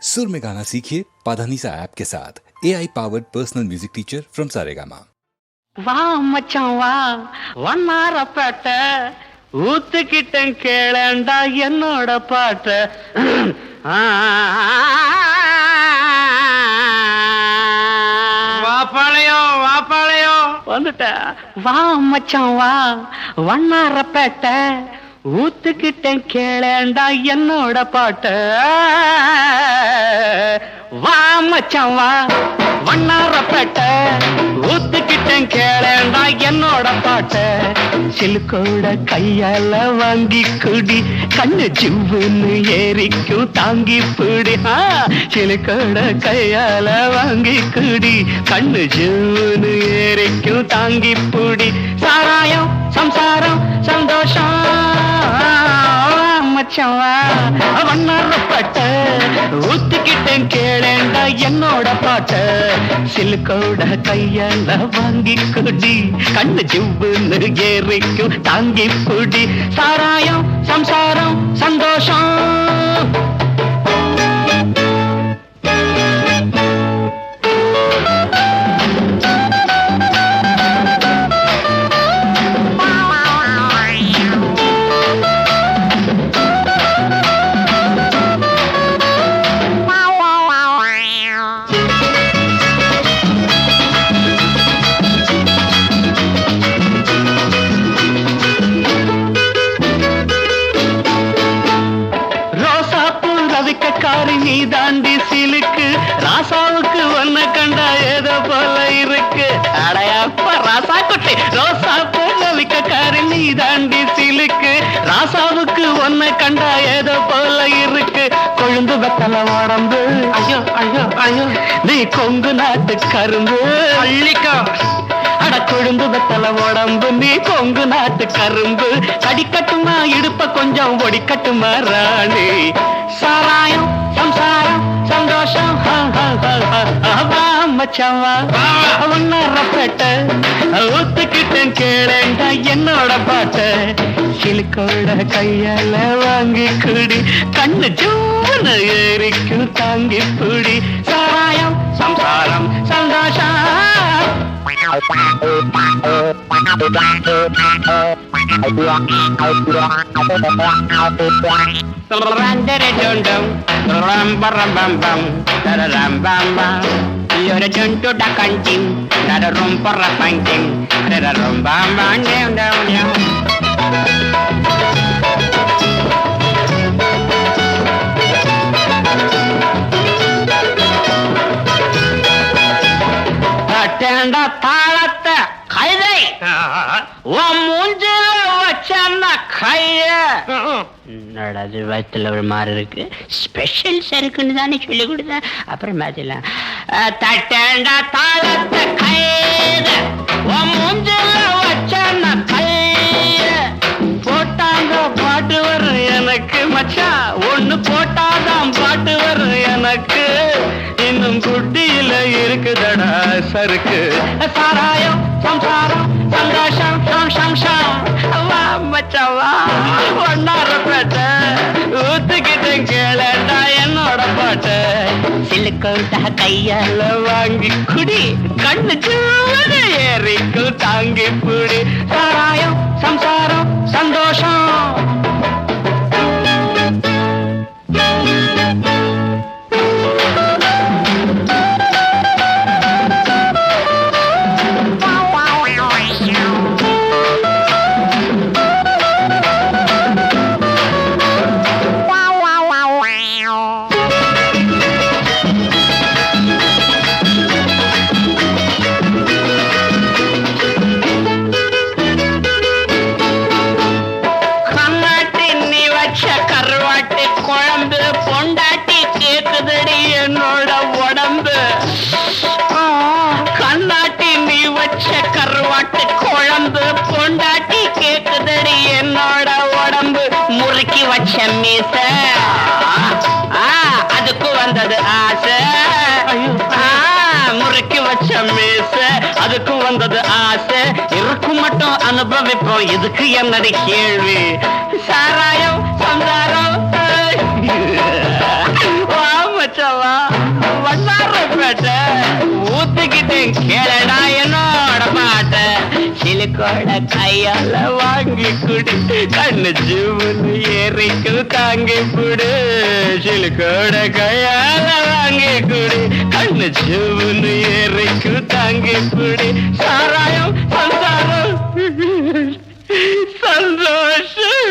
सुर में गाना सीखिए पाधानीसा ऐप के साथ AI powered personal music teacher from Saregama. वाह मचान वाह வண்ணாரப்பேட்ட ஊத்துக்கிட்டேன் கேளண்டா என்னோட பாட்ட வாப்பாளையம் வந்துட்ட வா மச்சான் வா வண்ணாரப்பேட்ட ஊத்துக்கிட்டேன் கேளண்டா என்னோட பாட்ட வா மச்சான் வா வண்ணாரப்பேட்ட ஊத்துக்கிட்டேன் கேளண்டா என்னோட பாட்ட சிலுக்கோட கையால வாங்கி குடி கண்ணு ஜிவ்வுன்னு ஏறிக்கும் தாங்கி பிடி சிலுக்கோட கையால வாங்கி குடி கண்ணு ஜிவ்வுன்னு ஏறிக்கும் தாங்கி பிடி சாராயம் சம்சாரம் சந்தோஷம் மச்சவா வண்ணாரப்பட்ட ஊத்துக்கிட்டேன் கேளேண்டா என்னோட பாட்ட சிலுக்கோட கையால வாங்கி குடி கண்ணு ஜிவ்வுன்னு ஏறிக்கும் தாங்கி புடி சாராயம் சம்சாரம் சந்தோஷம் நீ தாண்டி சிலுக்கு ராசாவுக்கு ஒன்ன கண்டா ஏதோ போல இருக்கு அடையாப்ப ராசா குட்டி ரோசா போலிக்காரி நீ தாண்டி சிலுக்கு ராசாவுக்கு ஒன்ன கண்டா ஏதோ போல இருக்கு கொழுந்து வெத்தல உடம்பு ஐயோ ஐயோ ஐயோ நீ கொங்கு நாட்டு கரும்பு அள்ளிக்கா அட கொழுந்து வெத்தல உடம்பு நீ கொங்கு நாட்டு கரும்பு கடிக்கட்டுமா இடுப்ப கொஞ்சம் ஒடிக்கட்டுமா ராணி சாராயம் சம்சாரம் சந்தோஷம் மச்சவா ஒன்னரப்பட்ட ஊத்துக்கிட்டேன் கேளேண்டா என்னோட பாட்ட சிலுக்கோட கையால வாங்கி குடி கண்ணு ஜூன்னு ஏறிக்கும் தாங்கி புடி சாராயம் சம்சாரம் சந்தோஷம் You're a junto da canting, not a room for a painting, not a room bam bam down down down. Attend a palate, Kaide, one moonjil, what's கைய நடது வயிற்றுல ஒரு மாதிரி இருக்கு ஸ்பெஷல் சருக்குன்னு தானே சொல்லி கொடுத்த அப்புறம் மாத்திடலாம் தட்டேண்டா தாளத்தை கைத மூஞ்சில வச்சான கைய போட்டாங்க பாட்டு வரும் எனக்கு மச்சா ஒண்ணு போட்டாதான் பாட்டு வரும் எனக்கு இன்னும் குட்டியில இருக்குதடா சருக்கு சாராயம் சம்சாரம் சந்தோஷம் சம்சம் மச்சவா ஒன்னாரப்பேட்ட ஊத்துக்கிட்டேன் கேளேண்டா என்னோட பாட்ட சிலுக்கோட்டா கையால வாங்கி குடி கண்ணு ஜூன்னு ஏறிக்கும் தாங்கி புடி சாராயம் சம்சாரம் சந்தோஷம் கருவாட்டு குழம்பு பொண்டாட்டி கேக்குதடி என்னோட உடம்பு முறுக்கி வச்ச மீச அதுக்கு வந்தது ஆசை முறுக்கி வச்ச மீச அதுக்கு வந்தது ஆசை இருக்கும் மட்டும் அனுபவிப்போம் இதுக்கு என்னடி கேள்வி சாராயம் சந்தாரம் மச்சவா சிலுக்கோட கையால வாங்கி குடி கண்ணு ஜீவனு ஏறிக்கு தாங்கி புடு சிலுக்கோட கையால வாங்கி குடி கண்ணு ஜீவனு ஏறிக்கு தாங்கி புடி சாராயம் சந்தாரம் சந்தோஷம்